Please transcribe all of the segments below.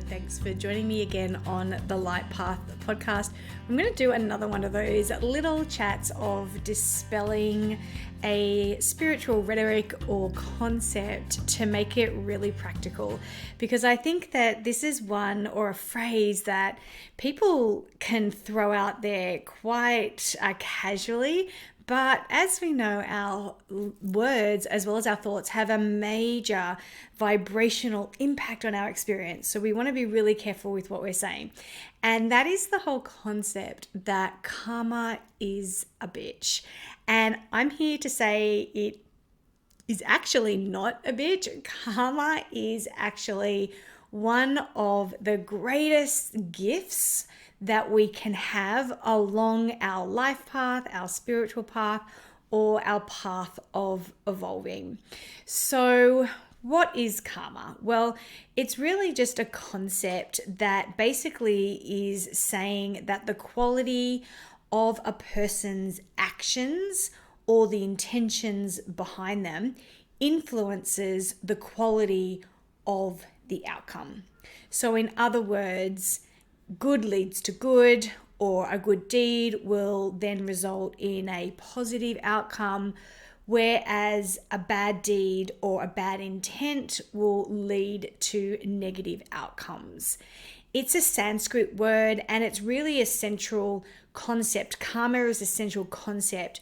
Thanks for joining me again on the Light Path podcast. I'm going to do another one of those little chats of dispelling a spiritual rhetoric or concept to make it really practical, because I think that this is one or a phrase that people can throw out there quite casually. But as we know, our words as well as our thoughts have a major vibrational impact on our experience. So we want to be really careful with what we're saying. And that is the whole concept that karma is a bitch. And I'm here to say it is actually not a bitch. Karma is actually one of the greatest gifts that we can have along our life path, our spiritual path, or our path of evolving. So what is karma? Well, it's really just a concept that basically is saying that the quality of a person's actions or the intentions behind them influences the quality of the outcome. So in other words, good leads to good, or a good deed will then result in a positive outcome, whereas a bad deed or a bad intent will lead to negative outcomes. It's a Sanskrit word, and it's really a central concept. Karma is a central concept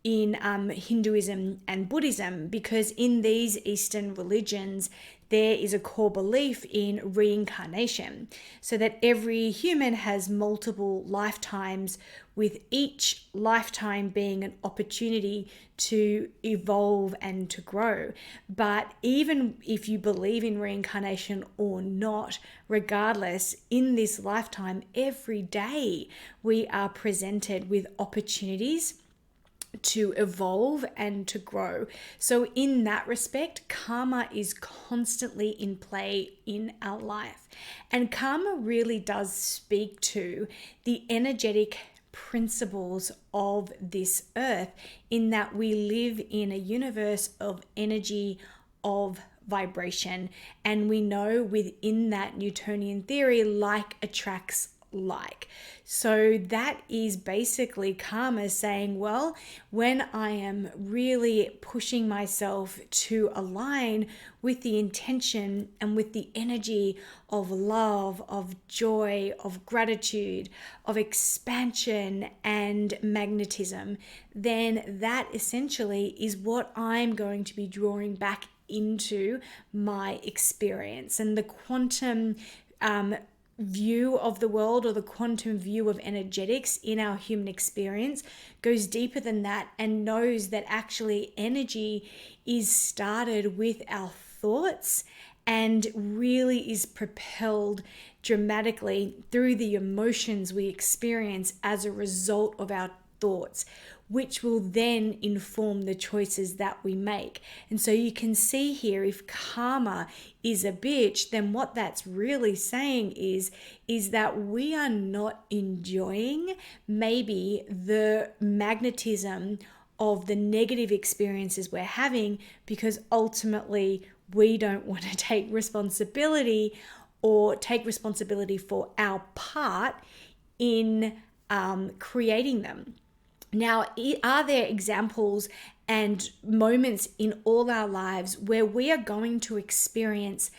in Hinduism and Buddhism, because in these Eastern religions, there is a core belief in reincarnation, so that every human has multiple lifetimes, with each lifetime being an opportunity to evolve and to grow. But even if you believe in reincarnation or not, regardless, in this lifetime, every day we are presented with opportunities to evolve and to grow. So in that respect, karma is constantly in play in our life. And karma really does speak to the energetic principles of this earth, in that we live in a universe of energy, of vibration. And we know within that Newtonian theory, like attracts like. So that is basically karma saying, well, when I am really pushing myself to align with the intention and with the energy of love, of joy, of gratitude, of expansion and magnetism, then that essentially is what I'm going to be drawing back into my experience. And the quantum view of the world, or the quantum view of energetics in our human experience, goes deeper than that, and knows that actually energy is started with our thoughts and really is propelled dramatically through the emotions we experience as a result of our thoughts, which will then inform the choices that we make. And so you can see here, if karma is a bitch, then what that's really saying is that we are not enjoying maybe the magnetism of the negative experiences we're having, because ultimately we don't want to take responsibility for our part in creating them. Now, are there examples and moments in all our lives where we are going to experience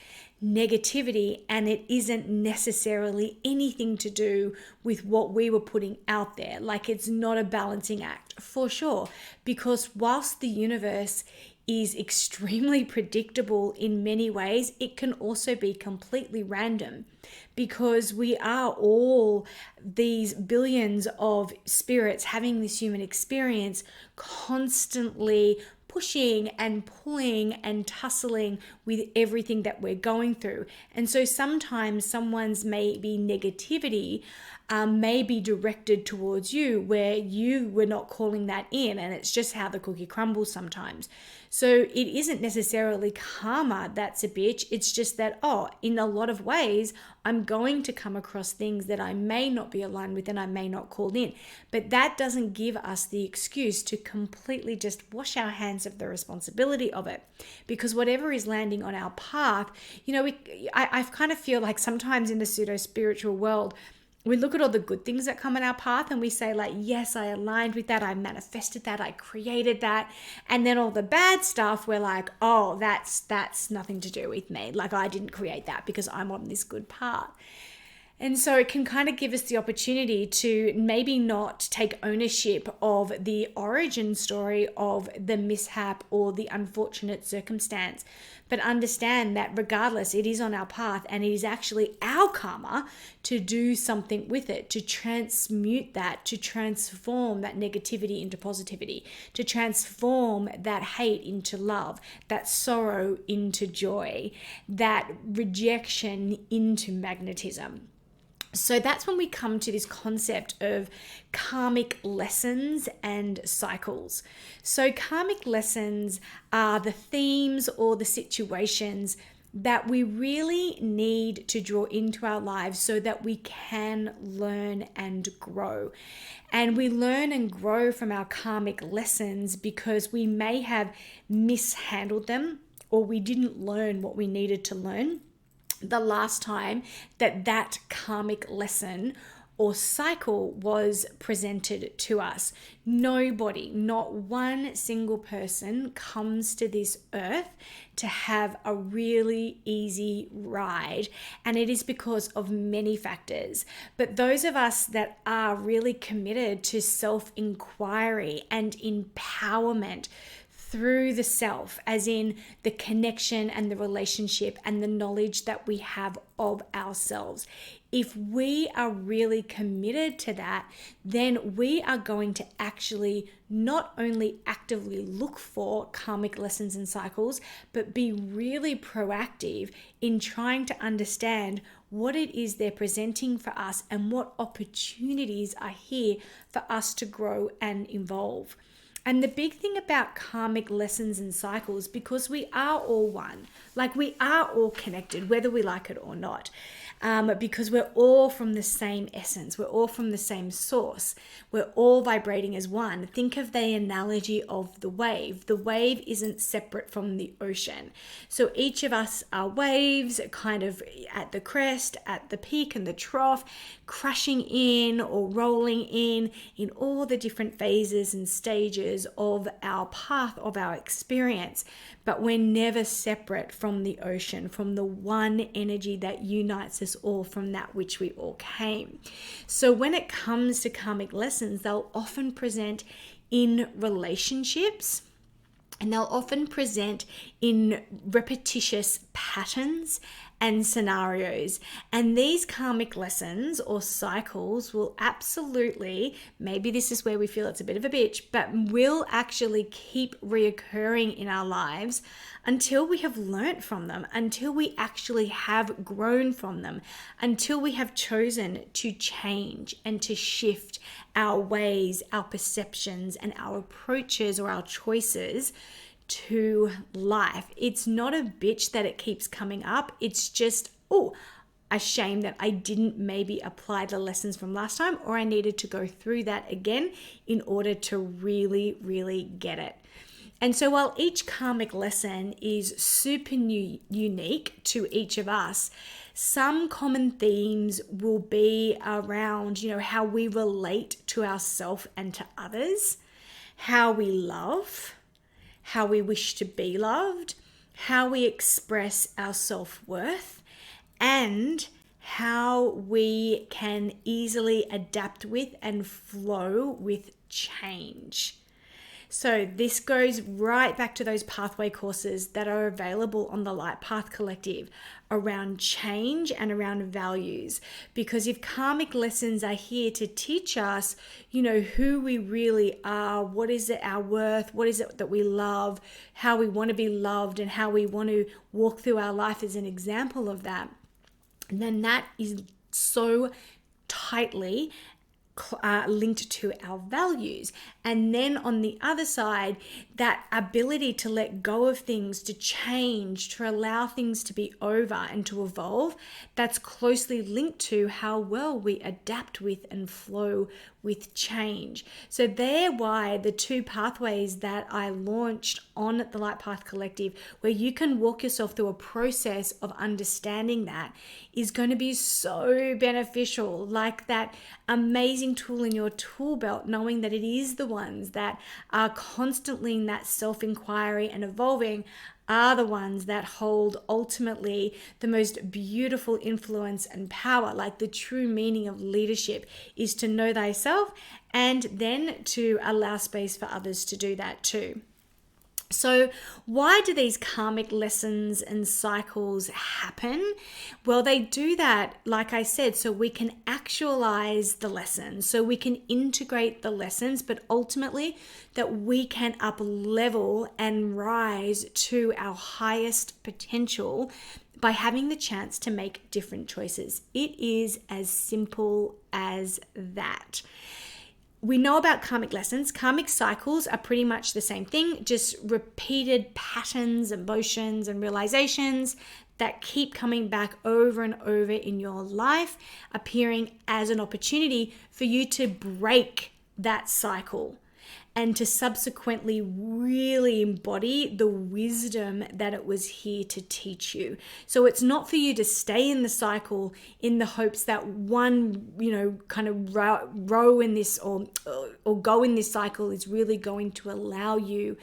negativity and it isn't necessarily anything to do with what we were putting out there? Like, it's not a balancing act, for sure, because whilst the universe is extremely predictable in many ways, it can also be completely random, because we are all these billions of spirits having this human experience, constantly pushing and pulling and tussling with everything that we're going through. And so sometimes someone's maybe negativity may be directed towards you where you were not calling that in, and it's just how the cookie crumbles sometimes. So it isn't necessarily karma that's a bitch. It's just that, in a lot of ways, I'm going to come across things that I may not be aligned with and I may not call in. But that doesn't give us the excuse to completely just wash our hands of the responsibility of it. Because whatever is landing on our path, I kind of feel like sometimes in the pseudo-spiritual world, we look at all the good things that come in our path and we say like, yes, I aligned with that. I manifested that. I created that. And then all the bad stuff, we're like, oh, that's nothing to do with me. Like I didn't create that because I'm on this good path. And so it can kind of give us the opportunity to maybe not take ownership of the origin story of the mishap or the unfortunate circumstance, but understand that regardless, it is on our path and it is actually our karma to do something with it, to transmute that, to transform that negativity into positivity, to transform that hate into love, that sorrow into joy, that rejection into magnetism. So that's when we come to this concept of karmic lessons and cycles. So karmic lessons are the themes or the situations that we really need to draw into our lives so that we can learn and grow. And we learn and grow from our karmic lessons because we may have mishandled them or we didn't learn what we needed to learn the last time that karmic lesson or cycle was presented to us. Nobody, not one single person comes to this earth to have a really easy ride. And it is because of many factors. But those of us that are really committed to self-inquiry and empowerment through the self, as in the connection and the relationship and the knowledge that we have of ourselves. If we are really committed to that, then we are going to actually not only actively look for karmic lessons and cycles, but be really proactive in trying to understand what it is they're presenting for us and what opportunities are here for us to grow and evolve. And the big thing about karmic lessons and cycles, because we are all one, like we are all connected, whether we like it or not, because we're all from the same essence, we're all from the same source, we're all vibrating as one. Think of the analogy of the wave. The wave isn't separate from the ocean. So each of us are waves, kind of at the crest, at the peak and the trough, crashing in or rolling in all the different phases and stages of our path, of our experience. But we're never separate from the ocean, from the one energy that unites us all, from that which we all came. So when it comes to karmic lessons, they'll often present in relationships, and they'll often present in repetitious patterns and scenarios. And these karmic lessons or cycles will absolutely, maybe this is where we feel it's a bit of a bitch, but will actually keep reoccurring in our lives until we have learnt from them, until we actually have grown from them, until we have chosen to change and to shift our ways, our perceptions, and our approaches or our choices to life. It's not a bitch that it keeps coming up. It's just, a shame that I didn't maybe apply the lessons from last time, or I needed to go through that again in order to really, really get it. And so while each karmic lesson is super unique to each of us, some common themes will be around, how we relate to ourselves and to others, how we love, how we wish to be loved, how we express our self-worth, and how we can easily adapt with and flow with change. So this goes right back to those pathway courses that are available on the Light Path Collective around change and around values. Because if karmic lessons are here to teach us, who we really are, what is it our worth, what is it that we love, how we want to be loved, and how we want to walk through our life as an example of that, then that is so tightly linked to our values. And then on the other side, that ability to let go of things, to change, to allow things to be over and to evolve, that's closely linked to how well we adapt with and flow with change. So they're why the two pathways that I launched on the Light Path Collective, where you can walk yourself through a process of understanding that, is going to be so beneficial. Like that amazing tool in your tool belt, knowing that it is the ones that are constantly in that self-inquiry and evolving are the ones that hold ultimately the most beautiful influence and power. Like the true meaning of leadership is to know thyself and then to allow space for others to do that too. So why do these karmic lessons and cycles happen? Well, they do that, like I said, so we can actualize the lessons, so we can integrate the lessons, but ultimately that we can up level and rise to our highest potential by having the chance to make different choices. It is as simple as that. We know about karmic lessons. Karmic cycles are pretty much the same thing, just repeated patterns, emotions, and realizations that keep coming back over and over in your life, appearing as an opportunity for you to break that cycle and to subsequently really embody the wisdom that it was here to teach you. So it's not for you to stay in the cycle in the hopes that one, kind of row in this or go in this cycle is really going to allow you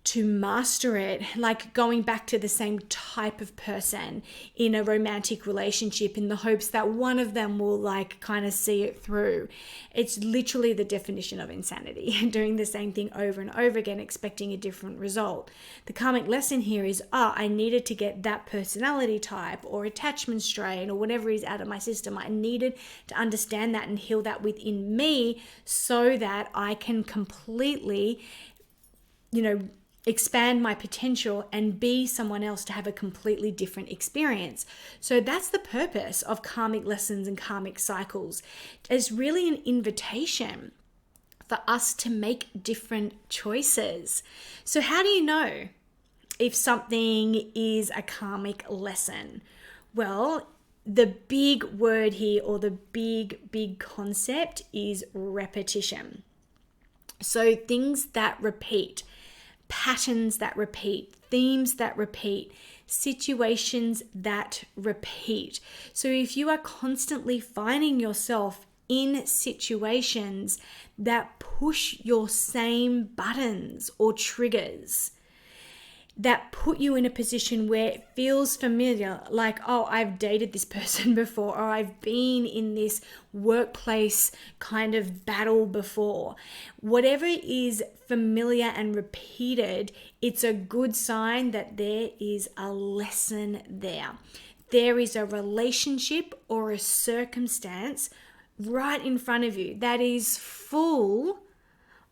to master it, like going back to the same type of person in a romantic relationship in the hopes that one of them will kind of see it through. It's literally the definition of insanity, doing the same thing over and over again, expecting a different result. The karmic lesson here is, I needed to get that personality type or attachment strain or whatever is out of my system. I needed to understand that and heal that within me so that I can completely, expand my potential and be someone else to have a completely different experience. So that's the purpose of karmic lessons and karmic cycles. It's really an invitation for us to make different choices. So how do you know if something is a karmic lesson? Well, the big word here, or the big concept, is repetition. So things that repeat, patterns that repeat, themes that repeat, situations that repeat. So if you are constantly finding yourself in situations that push your same buttons or triggers, that put you in a position where it feels familiar, like, I've dated this person before, or I've been in this workplace kind of battle before. Whatever is familiar and repeated, it's a good sign that there is a lesson there. There is a relationship or a circumstance right in front of you that is full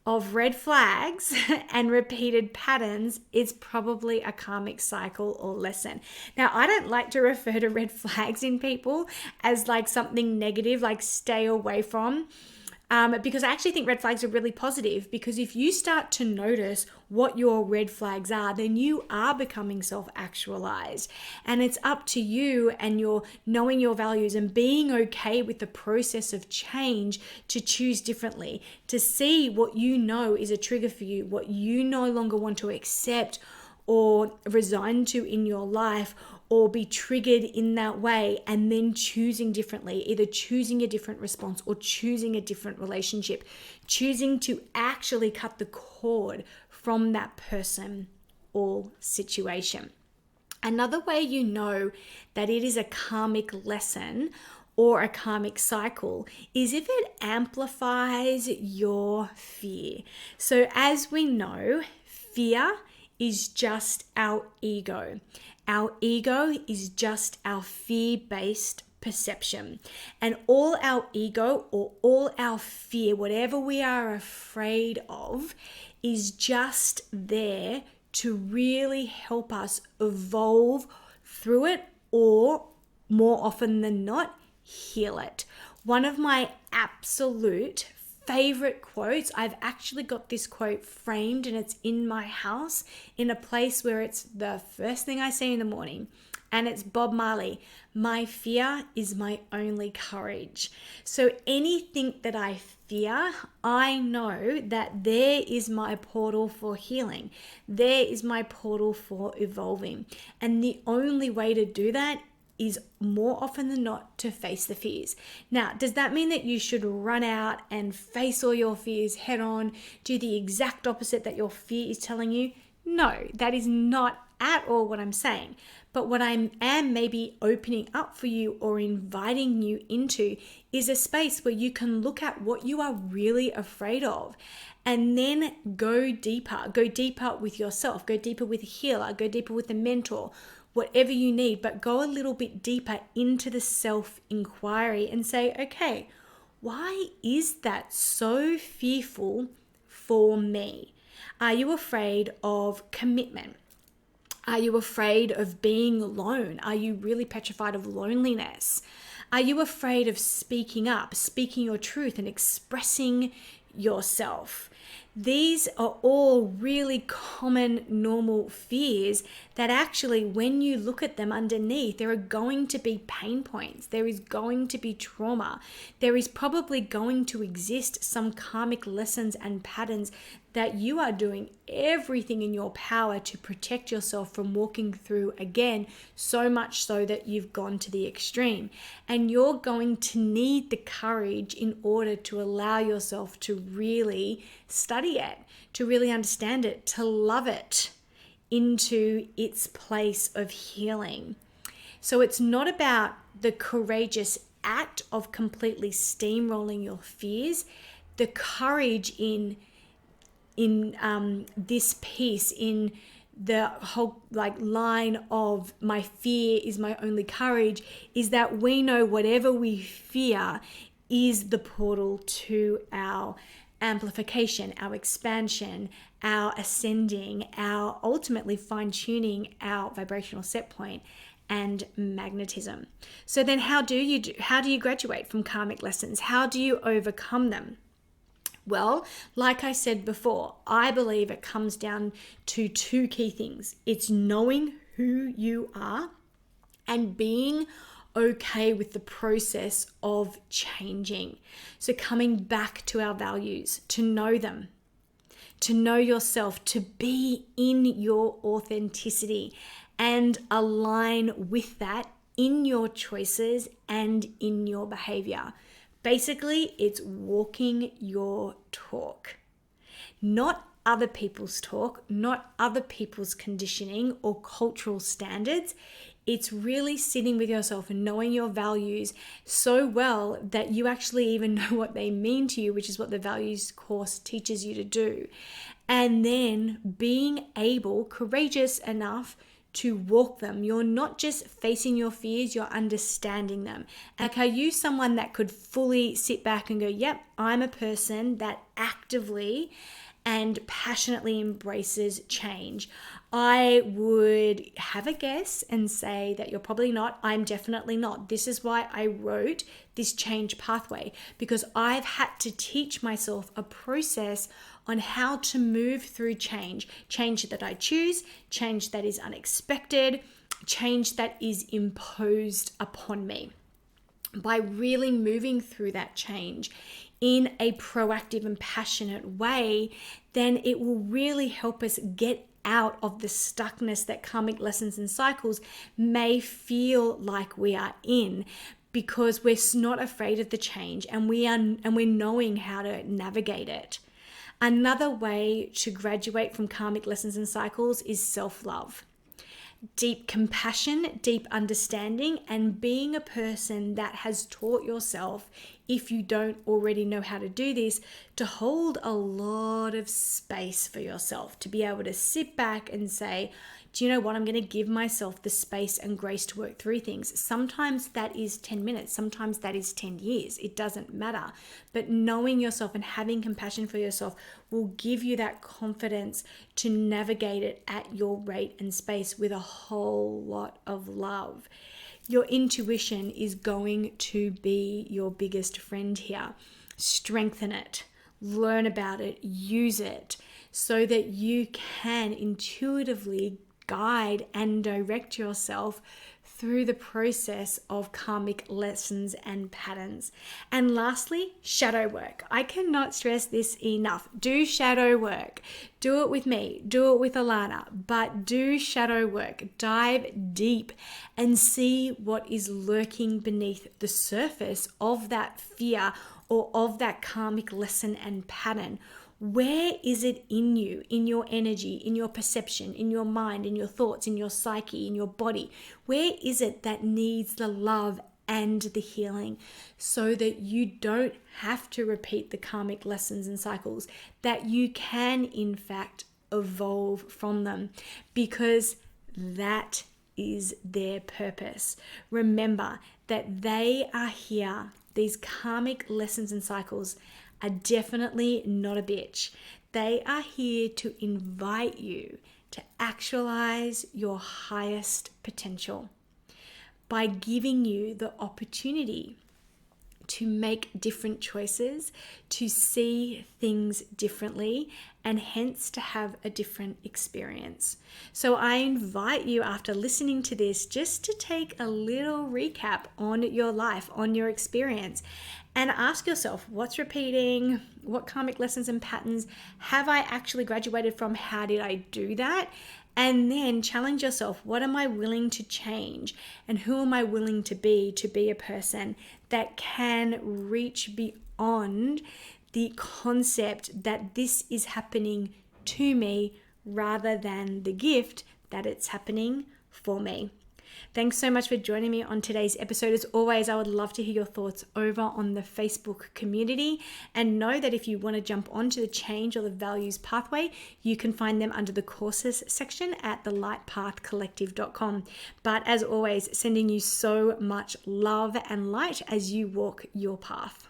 of red flags and repeated patterns. Is probably a karmic cycle or lesson. Now, I don't like to refer to red flags in people as something negative, stay away from. Because I actually think red flags are really positive, because if you start to notice what your red flags are, then you are becoming self-actualized. And it's up to you and your knowing your values and being okay with the process of change to choose differently, to see what you know is a trigger for you, what you no longer want to accept or resign to in your life, or be triggered in that way, and then choosing differently, either choosing a different response or choosing a different relationship, choosing to actually cut the cord from that person or situation. Another way you know that it is a karmic lesson or a karmic cycle is if it amplifies your fear. So as we know, fear is just our ego. Our ego is just our fear-based perception. And all our ego or all our fear, whatever we are afraid of, is just there to really help us evolve through it, or more often than not, heal it. One of my absolute favorite quotes, I've actually got this quote framed and it's in my house in a place where it's the first thing I see in the morning. And it's Bob Marley. My fear is my only courage. So anything that I fear, I know that there is my portal for healing. There is my portal for evolving. And the only way to do that is more often than not to face the fears. Now, does that mean that you should run out and face all your fears head on, do the exact opposite that your fear is telling you? No, that is not at all what I'm saying. But what I am maybe opening up for you or inviting you into is a space where you can look at what you are really afraid of and then go deeper with yourself, go deeper with a healer, go deeper with a mentor, whatever you need, but go a little bit deeper into the self-inquiry and say, okay, why is that so fearful for me? Are you afraid of commitment? Are you afraid of being alone? Are you really petrified of loneliness? Are you afraid of speaking up, speaking your truth and expressing yourself? These are all really common, normal fears that actually, when you look at them underneath, there are going to be pain points. There is going to be trauma. There is probably going to exist some karmic lessons and patterns that you are doing everything in your power to protect yourself from walking through again, so much so that you've gone to the extreme. And you're going to need the courage in order to allow yourself to really study it, to really understand it, to love it into its place of healing. So it's not about the courageous act of completely steamrolling your fears, the courage in this piece, in the whole line of my fear is my only courage, is that we know whatever we fear is the portal to our amplification, our expansion, our ascending, our ultimately fine-tuning our vibrational set point and magnetism. So then how do you graduate from karmic lessons? How do you overcome them? Well, like I said before, I believe it comes down to two key things. It's knowing who you are and being okay with the process of changing. So coming back to our values, to know them, to know yourself, to be in your authenticity and align with that in your choices and in your behavior. Basically, it's walking your talk, not other people's talk, not other people's conditioning or cultural standards. It's really sitting with yourself and knowing your values so well that you actually even know what they mean to you, which is what the values course teaches you to do. And then being able, courageous enough to walk them. You're not just facing your fears, you're understanding them. Like, are you someone that could fully sit back and go, yep, I'm a person that actively and passionately embraces change? I would have a guess and say that you're probably not. I'm definitely not. This is why I wrote this change pathway, because I've had to teach myself a process on how to move through change that I choose, change that is unexpected, change that is imposed upon me. By really moving through that change in a proactive and passionate way, then it will really help us get out of the stuckness that karmic lessons and cycles may feel like we are in, because we're not afraid of the change and we're knowing how to navigate it. Another way to graduate from karmic lessons and cycles is self-love. Deep compassion, deep understanding, and being a person that has taught yourself, if you don't already know how to do this, to hold a lot of space for yourself, to be able to sit back and say, do you know what? I'm going to give myself the space and grace to work through things. Sometimes that is 10 minutes. Sometimes that is 10 years. It doesn't matter. But knowing yourself and having compassion for yourself will give you that confidence to navigate it at your rate and space with a whole lot of love. Your intuition is going to be your biggest friend here. Strengthen it, learn about it, use it so that you can intuitively guide and direct yourself through the process of karmic lessons and patterns. And lastly, shadow work. I cannot stress this enough. Do shadow work. Do it with me. Do it with Alana. But do shadow work. Dive deep and see what is lurking beneath the surface of that fear or of that karmic lesson and pattern. Where is it in you, in your energy, in your perception, in your mind, in your thoughts, in your psyche, in your body? Where is it that needs the love and the healing so that you don't have to repeat the karmic lessons and cycles, that you can in fact evolve from them, because that is their purpose. Remember that they are here. These karmic lessons and cycles are definitely not a bitch. They are here to invite you to actualize your highest potential by giving you the opportunity to make different choices, to see things differently, and hence to have a different experience. So I invite you, after listening to this, just to take a little recap on your life, on your experience, and ask yourself, what's repeating? What karmic lessons and patterns have I actually graduated from? How did I do that? And then challenge yourself, what am I willing to change? And who am I willing to be a person that can reach beyond the concept that this is happening to me rather than the gift that it's happening for me. Thanks so much for joining me on today's episode. As always, I would love to hear your thoughts over on the Facebook community, and know that if you want to jump onto the change or the values pathway, you can find them under the courses section at thelightpathcollective.com. But as always, sending you so much love and light as you walk your path.